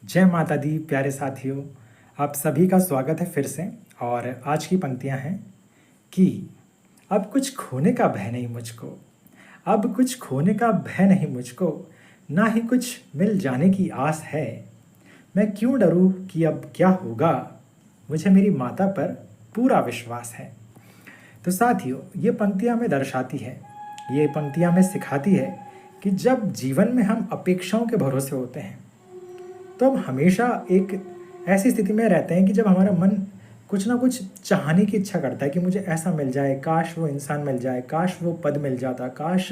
जय माता दी प्यारे साथियों, आप सभी का स्वागत है फिर से। और आज की पंक्तियां हैं कि अब कुछ खोने का भय नहीं मुझको, अब कुछ खोने का भय नहीं मुझको, ना ही कुछ मिल जाने की आस है। मैं क्यों डरूं कि अब क्या होगा, मुझे मेरी माता पर पूरा विश्वास है। तो साथियों, ये पंक्तियां हमें दर्शाती है, ये पंक्तियां हमें सिखाती है कि जब जीवन में हम अपेक्षाओं के भरोसे होते हैं तो हम हमेशा एक ऐसी स्थिति में रहते हैं कि जब हमारा मन कुछ ना कुछ चाहने की इच्छा करता है कि मुझे ऐसा मिल जाए, काश वो इंसान मिल जाए, काश वो पद मिल जाता, काश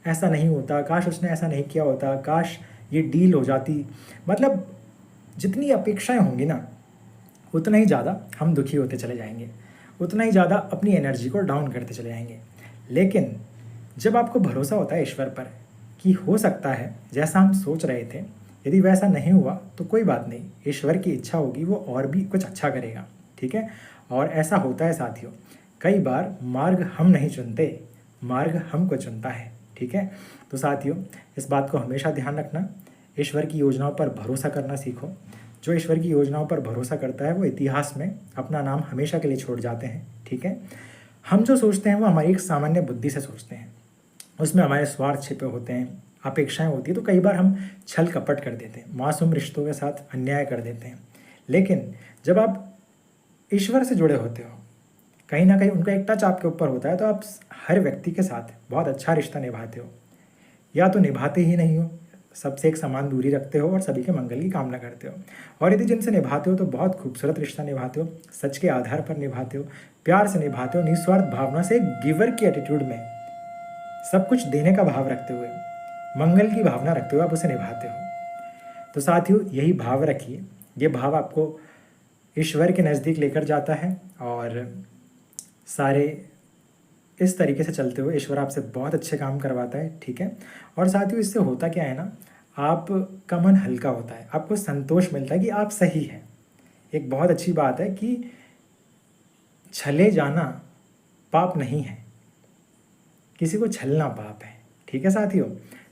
ऐसा नहीं होता, काश उसने ऐसा नहीं किया होता, काश ये डील हो जाती। मतलब जितनी अपेक्षाएं होंगी ना, उतना ही ज़्यादा हम दुखी होते चले जाएंगे, उतना ही ज़्यादा अपनी एनर्जी को डाउन करते चले जाएंगे। लेकिन जब आपको भरोसा होता है ईश्वर पर कि हो सकता है जैसा हम सोच रहे थे, यदि वैसा नहीं हुआ तो कोई बात नहीं, ईश्वर की इच्छा होगी, वो और भी कुछ अच्छा करेगा। ठीक है। और ऐसा होता है साथियों, कई बार मार्ग हम नहीं चुनते, मार्ग हमको चुनता है। ठीक है। तो साथियों, इस बात को हमेशा ध्यान रखना, ईश्वर की योजनाओं पर भरोसा करना सीखो। जो ईश्वर की योजनाओं पर भरोसा करता है वो इतिहास में अपना नाम हमेशा के लिए छोड़ जाते हैं। ठीक है। हम जो सोचते हैं वो हमारी एक सामान्य बुद्धि से सोचते हैं, उसमें हमारे स्वार्थ छिपे होते हैं, अपेक्षाएं होती है, तो कई बार हम छल कपट कर देते हैं, मासूम रिश्तों के साथ अन्याय कर देते हैं। लेकिन जब आप ईश्वर से जुड़े होते हो, कहीं ना कहीं उनका एक टच आपके ऊपर होता है, तो आप हर व्यक्ति के साथ बहुत अच्छा रिश्ता निभाते हो, या तो निभाते ही नहीं हो, सबसे एक समान दूरी रखते हो और सभी के मंगल की कामना करते हो। और यदि जिनसे निभाते हो तो बहुत खूबसूरत रिश्ता निभाते हो, सच के आधार पर निभाते हो, प्यार से निभाते हो, निस्वार्थ भावना से, गिवर की एटीट्यूड में, सब कुछ देने का भाव रखते हुए, मंगल की भावना रखते हुए आप उसे निभाते हो। तो साथियों, यही भाव रखिए, ये भाव आपको ईश्वर के नज़दीक लेकर जाता है और सारे इस तरीके से चलते हुए ईश्वर आपसे बहुत अच्छे काम करवाता है। ठीक है। और साथियों, इससे होता क्या है ना, आपका मन हल्का होता है, आपको संतोष मिलता है कि आप सही हैं। एक बहुत अच्छी बात है कि छले जाना पाप नहीं है, किसी को छलना पाप है। ठीक है साथियों।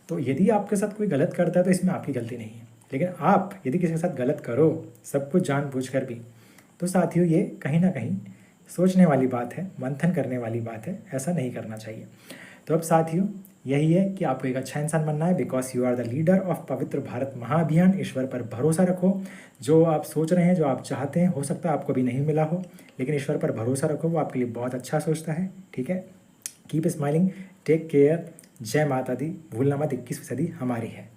तो यदि आपके साथ कोई गलत करता है तो इसमें आपकी गलती नहीं है, लेकिन आप यदि किसी के साथ गलत करो, सब कुछ जानबूझकर भी, तो साथियों ये कहीं ना कहीं सोचने वाली बात है, मंथन करने वाली बात है, ऐसा नहीं करना चाहिए। तो अब साथियों, यही है कि आपको एक अच्छा इंसान बनना है, because you are the leader of Pavitra Bharat महाअभियान। ईश्वर पर भरोसा रखो, जो आप सोच रहे हैं, जो आप चाहते हैं, हो सकता है आपको भी नहीं मिला हो, लेकिन ईश्वर पर भरोसा रखो, वो आपके लिए बहुत अच्छा सोचता है। ठीक है। कीप स्माइलिंग, टेक केयर, जय माता दी, भूलना मत 21वीं सदी हमारी है।